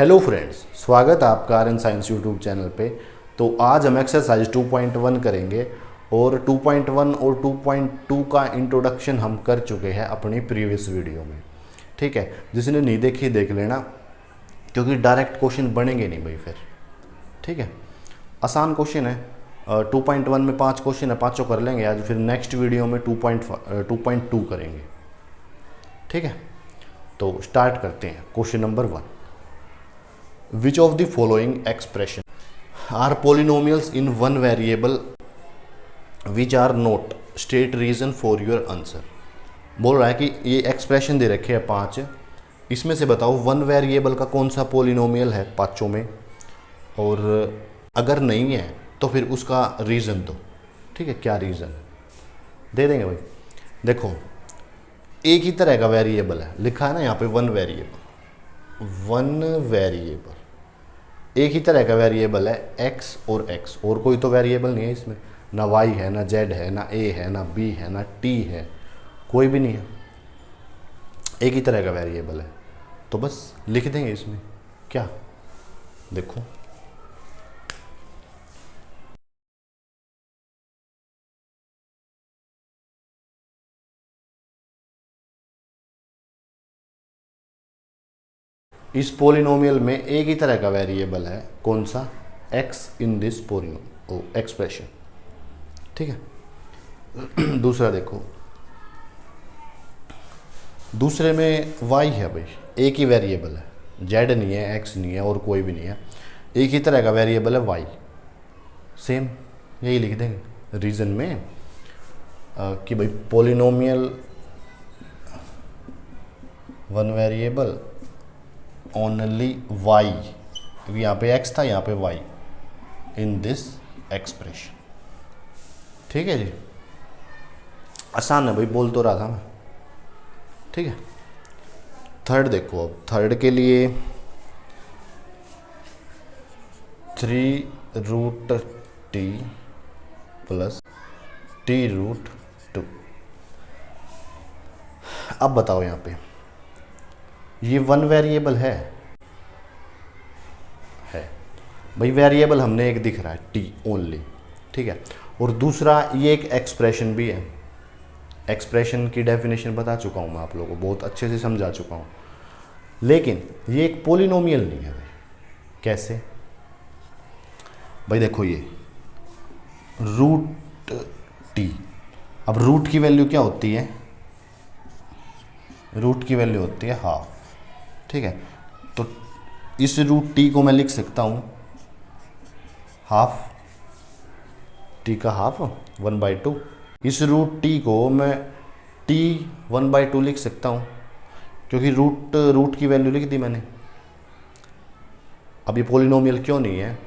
Hello friends, स्वागत है आपका आर्यन साइंस यूट्यूब चैनल पे। तो आज हम एक्सरसाइज 2.1 करेंगे और 2.1 और 2.2 का इंट्रोडक्शन हम कर चुके हैं अपनी प्रीवियस वीडियो में। ठीक है, जिसने नहीं देखी देख लेना, क्योंकि डायरेक्ट क्वेश्चन बनेंगे नहीं भाई फिर। ठीक है, आसान क्वेश्चन है। 2.1 में 5 क्वेश्चन है, पाँचों कर लेंगे आज। फिर नेक्स्ट वीडियो में 2.2 करेंगे। ठीक है, तो स्टार्ट करते हैं। Question number 1, Which of the following expression are polynomials in one variable which are not? State reason for your answer। बोल रहा है कि ये एक्सप्रेशन दे रखे हैं 5, इसमें से बताओ वन वेरिएबल का कौन सा पोलिनोमियल है पाँचों में, और अगर नहीं है तो फिर उसका रीज़न दो। ठीक है, क्या रीज़न दे देंगे भाई। देखो, एक ही तरह का वेरिएबल है, लिखा है ना यहाँ पे वन वेरिएबल, एक ही तरह का वेरिएबल है x और x, और कोई तो वेरिएबल नहीं है इसमें। ना y है, ना z है, ना a है, ना b है, ना t है, कोई भी नहीं है। एक ही तरह का वेरिएबल है, तो बस लिख देंगे इसमें। क्या देखो, इस पोलिनोमियल में एक ही तरह का वेरिएबल है, कौन सा? x in this expression. ठीक है, दूसरा देखो, दूसरे में y है भाई, एक ही वेरिएबल है, z नहीं है, x नहीं है, और कोई भी नहीं है, एक ही तरह का वेरिएबल है y। सेम यही लिख देंगे रीज़न में कि भाई polynomial one variable only y, यहाँ पे x था, यहाँ पे y इन दिस एक्सप्रेशन। ठीक है जी, आसान है भाई, बोल तो रहा था मैं। ठीक है, थर्ड देखो। अब थर्ड के लिए 3√t प्लस t√2। अब बताओ, यहाँ पे ये वन वेरिएबल है भाई। वेरिएबल हमने एक दिख रहा है t ओनली। ठीक है, और दूसरा ये एक एक्सप्रेशन भी है। एक्सप्रेशन की डेफिनेशन बता चुका हूँ मैं आप लोगों को, बहुत अच्छे से समझा चुका हूँ। लेकिन ये एक पोलिनोमियल नहीं है भाई। कैसे भाई? देखो, ये √t, अब रूट की वैल्यू क्या होती है? रूट की वैल्यू होती है हाफ। ठीक है, तो इस √t को मैं लिख सकता हूँ हाफ, t का हाफ 1/2। इस √t को मैं t 1/2 लिख सकता हूँ, क्योंकि रूट की वैल्यू लिख दी मैंने। अब ये पोलिनोमियल क्यों नहीं है?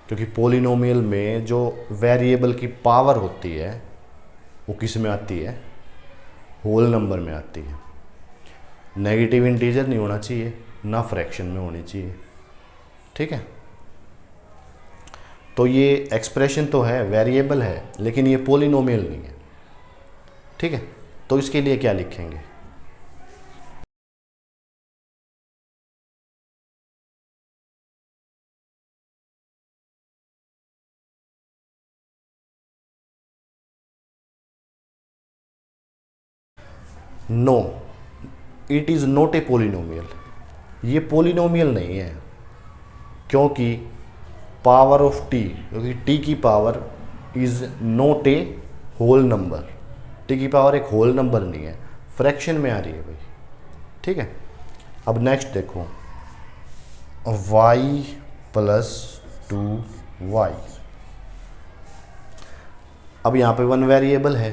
क्योंकि पोलिनोमियल में जो वेरिएबल की पावर होती है वो किस में आती है? होल नंबर में आती है। नेगेटिव इंटीजर नहीं होना चाहिए, ना फ्रैक्शन में होनी चाहिए। ठीक है, तो ये एक्सप्रेशन तो है, वेरिएबल है, लेकिन ये पोलिनोमियल नहीं है। ठीक है, तो इसके लिए क्या लिखेंगे? No, it is not a polynomial. ये पोलिनोमियल नहीं है, क्योंकि पावर ऑफ टी, क्योंकि टी की power is not a whole number. T की पावर एक होल नंबर नहीं है, फ्रैक्शन में आ रही है भाई। ठीक है, अब नेक्स्ट देखो, y + 2y। अब यहाँ पे वन वेरिएबल है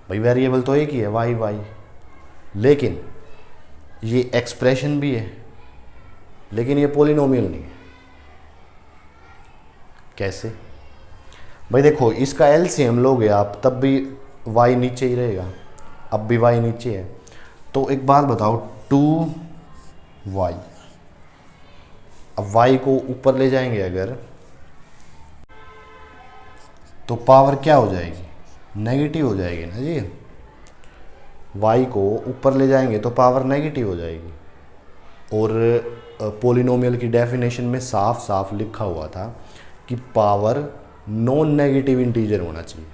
भाई, वेरिएबल तो एक ही है y, लेकिन ये एक्सप्रेशन भी है, लेकिन ये पोलिनोमियल नहीं है। कैसे भाई? देखो, इसका एलसीएम लोगे आप तब भी y नीचे ही रहेगा, अब भी y नीचे है। तो एक बात बताओ, 2y, अब y को ऊपर ले जाएंगे अगर, तो पावर क्या हो जाएगी? नेगेटिव हो जाएगी ना जी। y को ऊपर ले जाएंगे तो पावर नेगेटिव हो जाएगी। और पोलिनोमियल की डेफिनेशन में साफ साफ लिखा हुआ था कि पावर नॉन नेगेटिव इंटीजर होना चाहिए,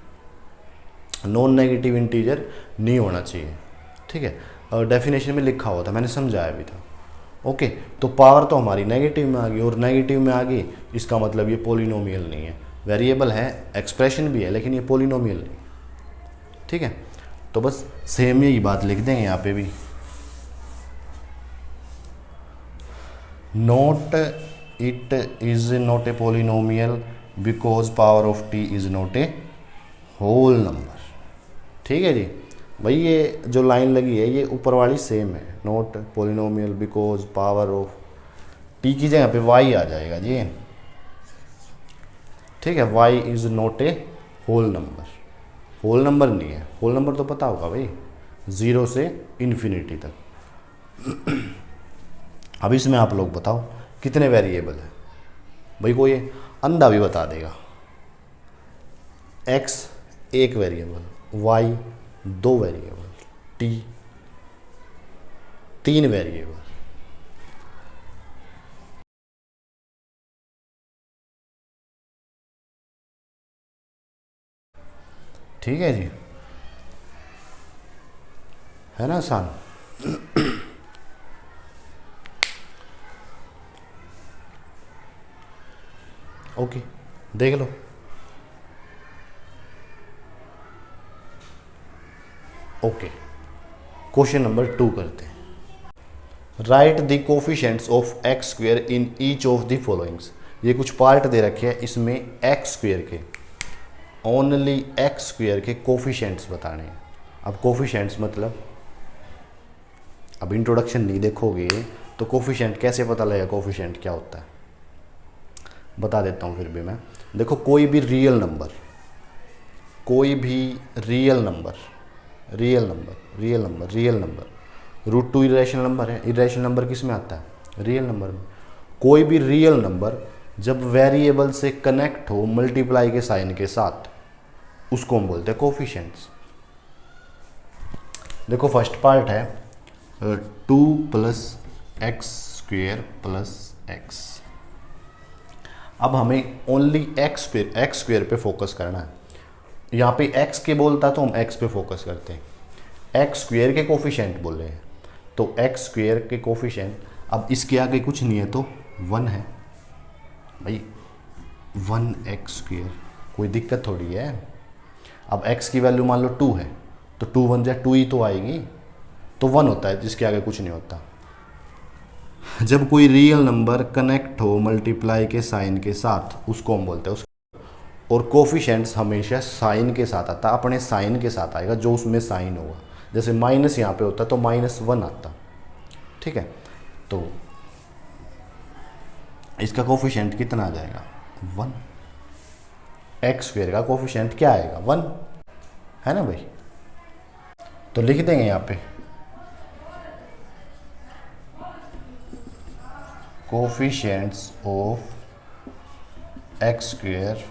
नॉन नेगेटिव इंटीजर नहीं होना चाहिए। ठीक है, डेफिनेशन में लिखा हुआ था, मैंने समझाया भी था। ओके, तो पावर तो हमारी नेगेटिव में आ गई, और नेगेटिव में आ गई इसका मतलब ये पोलिनोमियल नहीं है, वेरिएबल है, एक्सप्रेशन भी है, लेकिन ये पोलिनोमियल नहीं। ठीक है, तो बस सेम यही बात लिख देंगे यहाँ पे भी, note it is not a polynomial because power of T is not a whole number. ठीक है जी, भाई ये जो लाइन लगी है ये ऊपर वाली सेम है, not polynomial because power of T की जगह पे वाई आ जाएगा जी। ठीक है, Y is not a whole number, whole number नहीं है, होल नंबर तो पता होगा भाई, 0 से इन्फिनिटी तक। अब इसमें आप लोग बताओ कितने वेरिएबल है, भाई कोई अंधा भी बता देगा। x एक variable, y 2 variable, t 3 variable. ठीक है जी, है ना आसान। ओके, देख लो। ओके, क्वेश्चन नंबर 2 करते हैं। Right the coefficients of x square in each of the followings. ये कुछ पार्ट दे रखे हैं, इसमें एक्स स्क्वेयर के, ओनली एक्स स्क्वेयर के कोफिशिएंट्स बताने हैं। अब कोफिशिएंट्स मतलब, अब इंट्रोडक्शन नहीं देखोगे तो कोफिशिएंट कैसे पता लगेगा कोफिशिएंट क्या होता है, बता देता हूँ फिर भी मैं। देखो, कोई भी रियल नंबर, कोई भी real number, real number, real number, real number, √2 irrational number है। इरेशनल नंबर किस में आता है? रियल नंबर में। कोई भी रियल नंबर जब वेरिएबल से कनेक्ट हो मल्टीप्लाई के साइन के साथ, उसको हम बोलते हैं कोफिशिएंट्स। देखो, फर्स्ट पार्ट है 2 + x² + x। अब हमें ओनली एक्स स्क्वेयर पे फोकस करना है। यहाँ पे x के बोलता तो हम x पे फोकस करते हैं, एक्स स्क्वेयर के कोफिशिएंट बोल रहे हैं, तो एक्स स्क्वेयर के कोफिशिएंट, अब इसके आगे कुछ नहीं है तो 1 है भाई, 1x², कोई दिक्कत थोड़ी है। अब x की वैल्यू मान लो 2 है, तो 2 1 जा 2 ही तो आएगी, तो 1 होता है जिसके आगे कुछ नहीं होता। जब कोई रियल नंबर कनेक्ट हो मल्टीप्लाई के साइन के साथ, उसको हम बोलते हैं उसको। और कोफिशिएंट्स हमेशा साइन के साथ आता है, अपने साइन के साथ आएगा जो उसमें साइन होगा। जैसे माइनस यहाँ पे होता तो -1 आता। ठीक है, तो इसका कोफिशिएंट कितना आ जाएगा? 1। एक्स स्क्वेयर का कोफिशिएंट क्या आएगा? 1, है ना भाई। तो लिख देंगे यहाँ पे coefficients of x square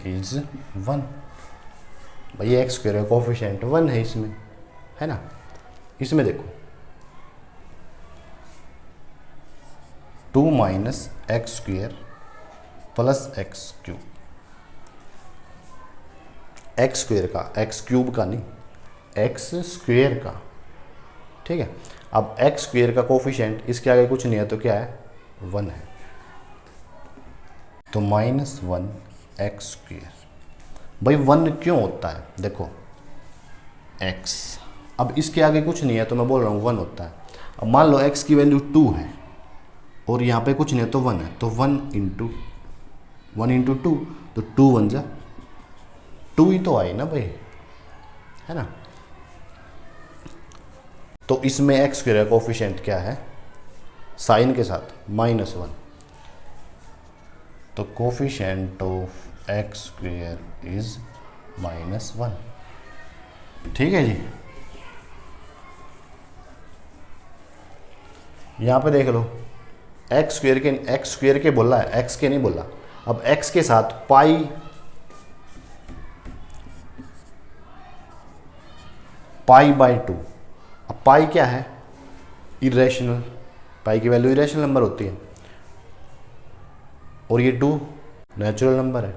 is 1। भाई एक्स स्क्वेयर का कोफिशिएंट 1 है इसमें, है ना। इसमें देखो 2 - x² + x³, एक्स स्क्वेयर का, x³ का नहीं, एक्स स्क्वेयर का। ठीक है, अब एक्स स्क्वेयर का कोफिशिएंट इसके आगे कुछ नहीं है तो क्या है? 1 है, तो -1x²। भाई 1 क्यों होता है? देखो x, अब इसके आगे कुछ नहीं है तो मैं बोल रहा हूँ 1 होता है। अब मान लो x की वैल्यू 2 है और यहाँ पे कुछ नहीं है तो 1 है, तो 1 × 2, तो 2 1 जा 2 ही तो आई ना भाई, है ना। तो इसमें एक्स स्क्वेयर का कोफिशिएंट क्या है? साइन के साथ -1, तो coefficient of x square is -1। ठीक है जी, यहाँ पे देख लो एक्स स्क्वेयर के बोला है, एक्स के नहीं बोला। अब एक्स के साथ पाई पाई बाय 2। अब पाई क्या है? इरेशनल, पाई की वैल्यू इरेशनल नंबर होती है, और ये 2 नेचुरल नंबर है।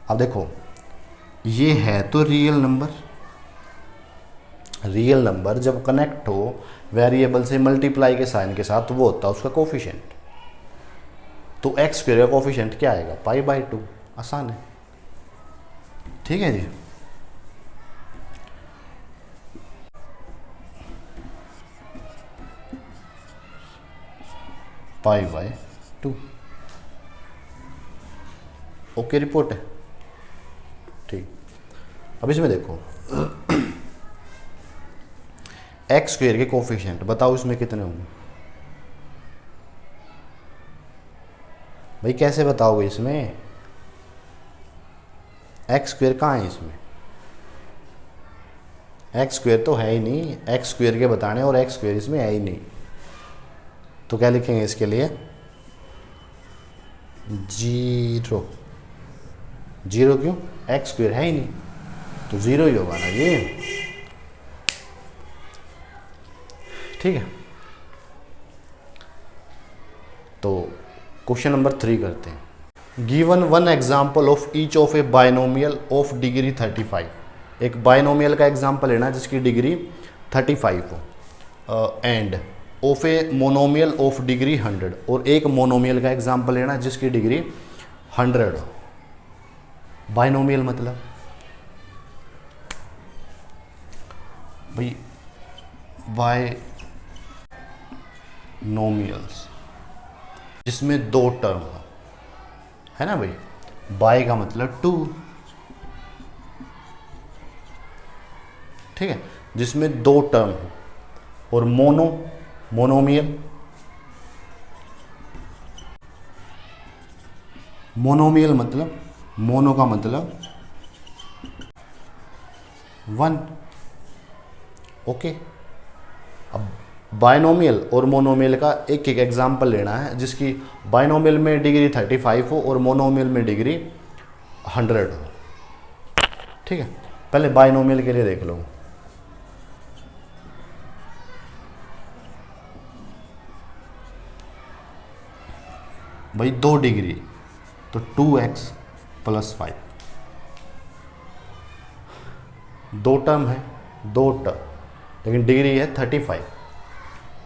अब देखो ये है तो रियल नंबर, रियल नंबर जब कनेक्ट हो वेरिएबल से मल्टीप्लाई के साइन के साथ, वो होता है उसका कोफिशिएंट। तो एक्स स्क्वायर का कोफिशिएंट क्या आएगा? Pi by 2। आसान है, ठीक है जी। Pi by 2। ओके रिपोर्ट है, ठीक। अब इसमें देखो एक्स स्क्वायर के कोफिशिएंट बताओ इसमें कितने होंगे भाई? कैसे बताओगे इसमें? एक्स स्क्वायर कहाँ है इसमें? एक्स स्क्वायर तो है ही नहीं, एक्स स्क्वायर के बताने, और एक्स स्क्वायर इसमें है ही नहीं। तो क्या लिखेंगे इसके लिए? 0। 0 क्यों? एक्स स्क्वायर है ही नहीं, तो 0 ही होगा ना ये, ठीक है। तो क्वेश्चन नंबर 3 करते हैं। Given one example of each of A binomial of degree 35। एक बायनोमियल का एग्जाम्पल लेना जिसकी डिग्री 35 हो, end of a monomial of degree 100, और एक मोनोमियल का एग्जाम्पल लेना जिसकी डिग्री 100 हो। बायनोमियल मतलब भाई बायनोमियल्स जिसमें 2 टर्म हो, है ना भाई। बाय का मतलब 2, ठीक है, जिसमें 2 टर्म हो। और मोनोमियल, मोनोमियल मतलब, मोनो का मतलब 1। ओके। अब बायनोमियल और मोनोमियल का एक एक एग्जाम्पल लेना है जिसकी बायनोमियल में डिग्री 35 हो और मोनोमियल में डिग्री 100 हो, ठीक है। पहले बायनोमियल के लिए देख लो। भाई 2 डिग्री तो 2x + 5, 2 टर्म है, 2 टर्म, लेकिन डिग्री है 35,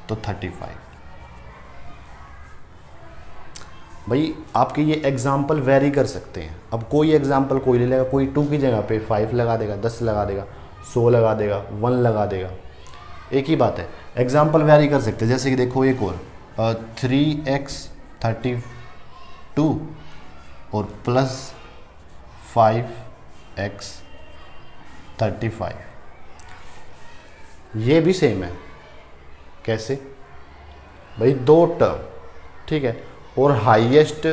तो 35। भाई आपके ये एग्जाम्पल वेरी कर सकते हैं। अब कोई एग्जाम्पल कोई ले लेगा, कोई 2 की जगह पे 5 लगा देगा, 10 लगा देगा, 100 लगा देगा, 1 लगा देगा, एक ही बात है। एग्जाम्पल वेरी कर सकते हैं। जैसे कि देखो एक और 3x 32 और +5x 35, ये भी सेम है। कैसे भाई? 2 टर्म, ठीक है, और हाईएस्ट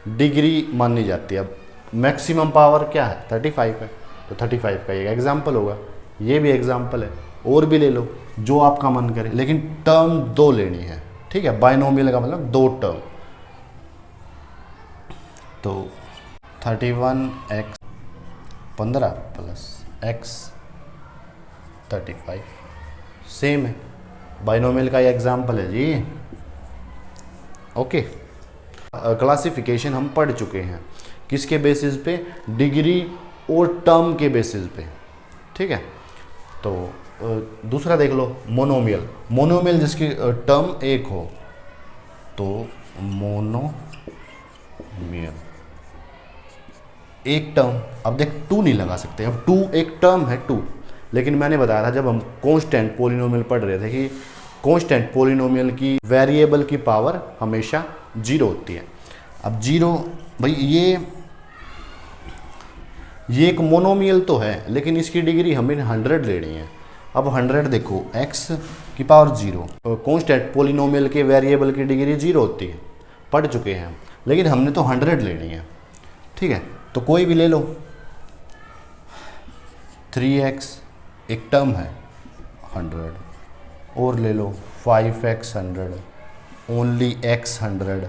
डिग्री मानी जाती है। अब मैक्सिमम पावर क्या है? 35 है, तो 35 का ये एग्जाम्पल होगा। ये भी एग्जाम्पल है, और भी ले लो जो आपका मन करे, लेकिन टर्म 2 लेनी है, ठीक है। बायनोमियल का मतलब 2 टर्म। तो 31x 15 + x 35 सेम है। बायनोमियल का ये एग्जाम्पल है जी। ओके। क्लासिफिकेशन हम पढ़ चुके हैं, किसके बेसिस पे? डिग्री और टर्म के बेसिस पे, ठीक है। तो दूसरा देख लो मोनोमियल। मोनोमियल जिसकी टर्म 1 हो, तो मोनोमियल एक टर्म। अब देख 2 नहीं लगा सकते, अब 2 एक टर्म है 2, लेकिन मैंने बताया था जब हम कांस्टेंट पॉलिनोमियल पढ़ रहे थे कि कांस्टेंट पॉलिनोमियल की वेरिएबल की पावर हमेशा 0 होती है। अब 0 भाई ये एक मोनोमियल तो है, लेकिन इसकी डिग्री हमें 100 लेनी है। अब 100 देखो x की पावर 0, कांस्टेंट पॉलिनोमियल के वेरिएबल की डिग्री 0 होती है, पढ़ चुके हैं, लेकिन हमने तो 100 लेनी है, ठीक है। तो कोई भी ले लो, 3x एक टर्म है 100, और ले लो 5x 100, ओनली x 100,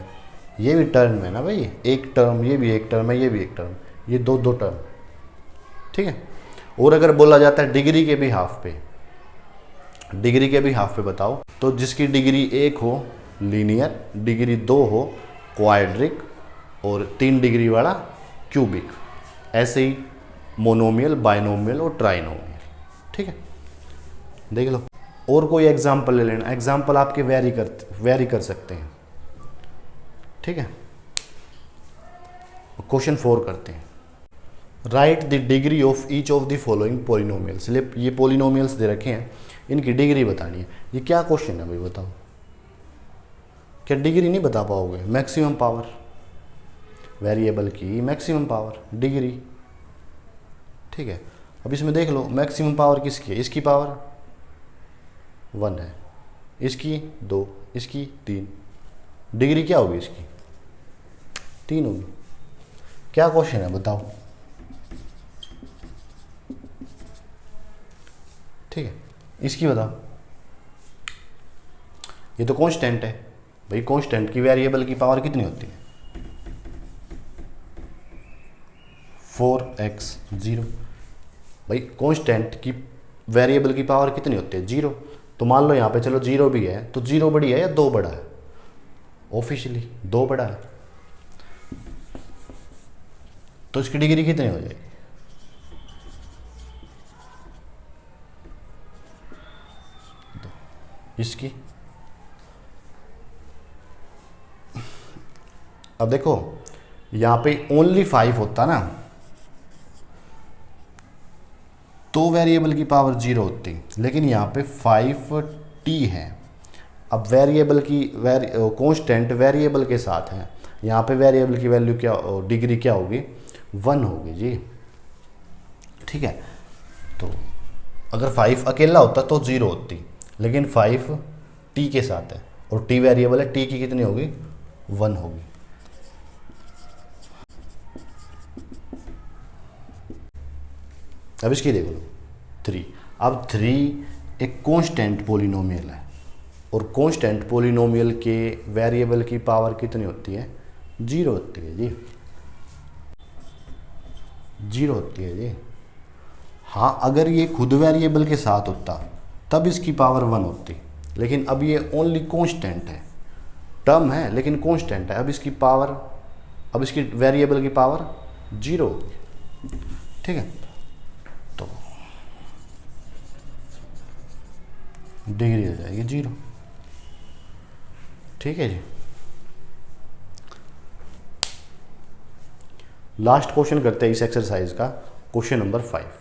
ये भी टर्म है ना भाई, एक टर्म, ये भी एक टर्म है, ये भी एक टर्म, ये दो टर्म, ठीक है। और अगर बोला जाता है डिग्री के भी हाफ पे, डिग्री के भी हाफ पे बताओ। तो जिसकी डिग्री 1 हो लीनियर, डिग्री 2 हो क्वाड्रिक और 3 डिग्री वाला क्यूबिक, ऐसे ही मोनोमियल, बाइनोमियल और ट्राइनोमियल। ठीक है, देख लो। और कोई एग्जाम्पल ले लेना, एग्जाम्पल आपके वेरी कर सकते हैं। ठीक है, क्वेश्चन 4 करते हैं। Right the degree of each of the following polynomials. ये पोलिनोमियल्स दे रखे हैं, इनकी डिग्री बतानी है। ये क्या क्वेश्चन है भाई, बताओ। क्या डिग्री नहीं बता पाओगे? मैक्सिमम पावर, वेरिएबल की मैक्सिमम पावर, डिग्री। ठीक है, अब इसमें देख लो मैक्सिमम पावर किसकी है? इसकी पावर 1 है, इसकी 2, इसकी 3। डिग्री क्या होगी इसकी? 3 होगी। क्या क्वेश्चन है बताओ। ठीक है, इसकी बताओ। ये तो कांस्टेंट है भाई, कांस्टेंट की वेरिएबल की पावर कितनी होती है? 4x 0। भाई कांस्टेंट की वेरिएबल की पावर कितनी होती है? 0। तो मान लो यहाँ पे चलो 0 भी है, तो 0 बड़ी है या 2 बड़ा है? ऑफिशियली 2 बड़ा है। तो इसकी डिग्री कितनी हो जाएगी? इसकी अब देखो यहाँ पे ओनली 5 होता ना तो वेरिएबल की पावर 0 होती, लेकिन यहाँ पे 5t है। अब वेरिएबल की कांस्टेंट वेरिएबल के साथ है, यहाँ पे वेरिएबल की वैल्यू क्या, डिग्री क्या होगी? 1 होगी जी। ठीक है, तो अगर 5 अकेला होता तो 0 होती, लेकिन 5 t के साथ है और t वेरिएबल है, t की कितनी होगी? 1 होगी। अब इसकी देख लो 3। अब 3 एक कांस्टेंट पोलिनोमियल है और कांस्टेंट पोलिनोमियल के वेरिएबल की पावर कितनी होती है? 0 होती है जी, 0 होती है जी। हाँ, अगर ये खुद वेरिएबल के साथ होता तब इसकी पावर 1 होती, लेकिन अब ये ओनली कांस्टेंट है, टर्म है लेकिन कांस्टेंट है। अब इसकी पावर, अब इसकी वेरिएबल की पावर 0 होगी। ठीक है, तो डिग्री हो जाएगी 0। ठीक है जी। लास्ट क्वेश्चन करते हैं इस एक्सरसाइज का, question number 5।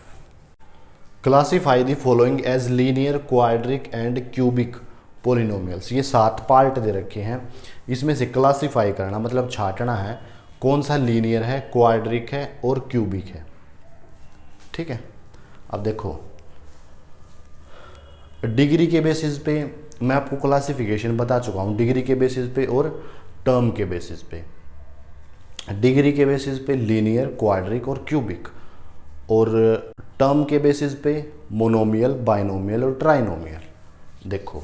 Classify the following as linear, quadric and cubic polynomials. ये 7 पार्ट दे रखे हैं, इसमें से क्लासीफाई करना मतलब छांटना है कौन सा लीनियर है, क्वाड्रिक है और क्यूबिक है। ठीक है, अब देखो डिग्री के बेसिस पे मैं आपको क्लासिफिकेशन बता चुका हूँ, डिग्री के बेसिस पे और टर्म के बेसिस पे। डिग्री के बेसिस पे लीनियर, क्वाड्रिक और क्यूबिक, और टर्म के बेसिस पे मोनोमियल, बाइनोमियल और ट्राइनोमियल। देखो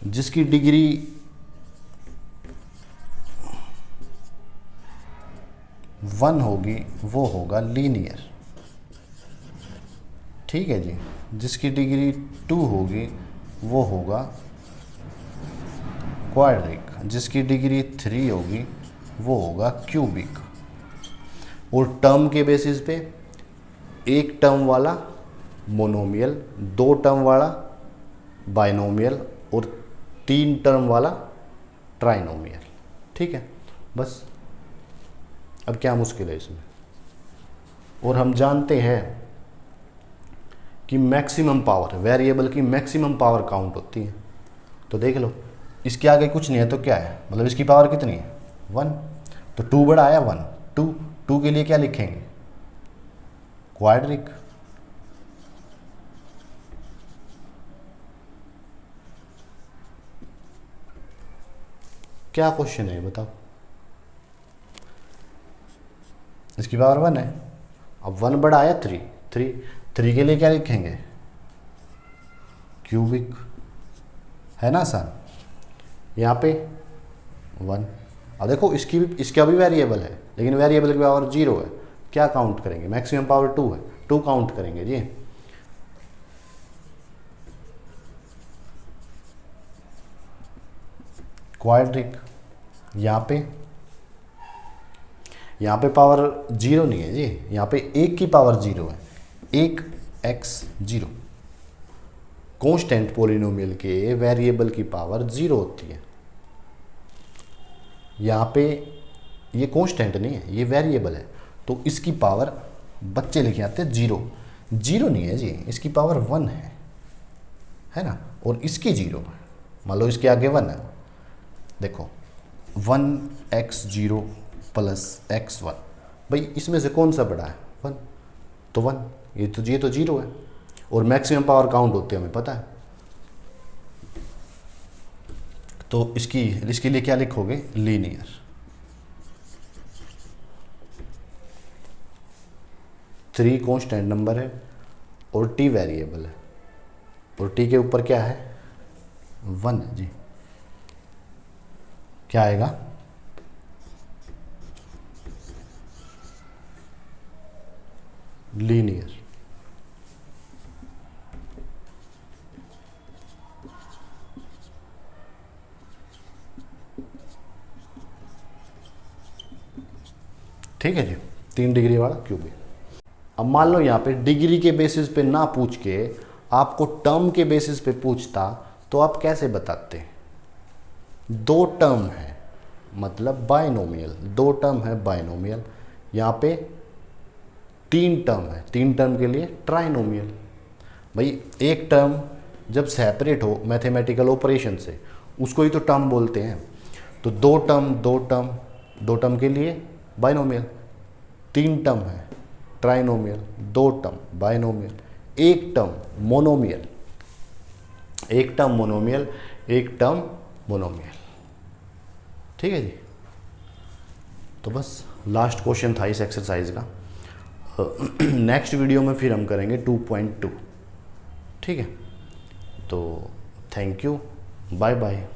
जिसकी डिग्री 1 होगी वो होगा लीनियर। ठीक है जी, जिसकी डिग्री 2 होगी वो होगा क्वाड्रिक, जिसकी डिग्री 3 होगी वो होगा क्यूबिक। और टर्म के बेसिस पे एक टर्म वाला मोनोमियल, 2 टर्म वाला बाइनोमियल और 3 टर्म वाला ट्राइनोमियल। ठीक है, बस अब क्या मुश्किल है इसमें। और हम जानते हैं कि मैक्सिमम पावर, वेरिएबल की मैक्सिमम पावर काउंट होती है। तो देख लो इसके आगे कुछ नहीं है तो क्या है, मतलब इसकी पावर कितनी है? 1। तो 2 बड़ा आया 1, 2 के लिए क्या लिखेंगे? क्वाड्रिक। क्या क्वेश्चन है बताओ। इसकी पावर 1 है, अब 1 बड़ा आया 3 के लिए क्या लिखेंगे? क्यूबिक। है ना आसान। यहाँ पे 1। अब देखो इसका भी वेरिएबल है, लेकिन वेरिएबल की पावर 0 है। क्या काउंट करेंगे? मैक्सिमम पावर 2 है, 2 काउंट करेंगे जी। क्वाड्रिक। यहाँ पे पावर 0 नहीं है जी, यहाँ पे 1 की पावर 0 है, 1x0। कांस्टेंट पॉलिनोमियल के वेरिएबल की पावर 0 होती है। यहाँ पे ये कांस्टेंट नहीं है, ये वेरिएबल है, तो इसकी पावर बच्चे लिखे आते हैं 0। 0 नहीं है जी, इसकी पावर 1 है ना, और इसकी 0 है। मान लो इसके आगे 1 है, देखो 1x0 प्लस x1, भाई इसमें से कौन सा बड़ा है? 1, तो 1, ये तो 0 है, और मैक्सिमम पावर काउंट होते हैं हमें पता है। तो इसके लिए क्या लिखोगे? लीनियर। थ्री कांस्टेंट नंबर है और t वेरिएबल है, और t के ऊपर क्या है? 1 है जी। क्या आएगा? लीनियर। ठीक है जी, 3 डिग्री वाला क्यूबिक। अब मान लो यहाँ पे डिग्री के बेसिस पे ना पूछ के आपको टर्म के बेसिस पे पूछता, तो आप कैसे बताते? 2 टर्म है मतलब बाइनोमियल, 2 टर्म है बाइनोमियल। यहाँ पे 3 टर्म है, 3 टर्म के लिए ट्राइनोमियल। भाई एक टर्म जब सेपरेट हो मैथमेटिकल ऑपरेशन से, उसको ही तो टर्म बोलते हैं। तो 2 टर्म के लिए बाइनोमियल, 3 टर्म है trinomial, 2 term binomial, 1 term monomial, 1 term monomial, 1 term monomial. ठीक है जी। तो बस लास्ट क्वेश्चन था इस एक्सरसाइज का। नेक्स्ट वीडियो में फिर हम करेंगे 2.2। ठीक है, तो थैंक यू, बाय बाय।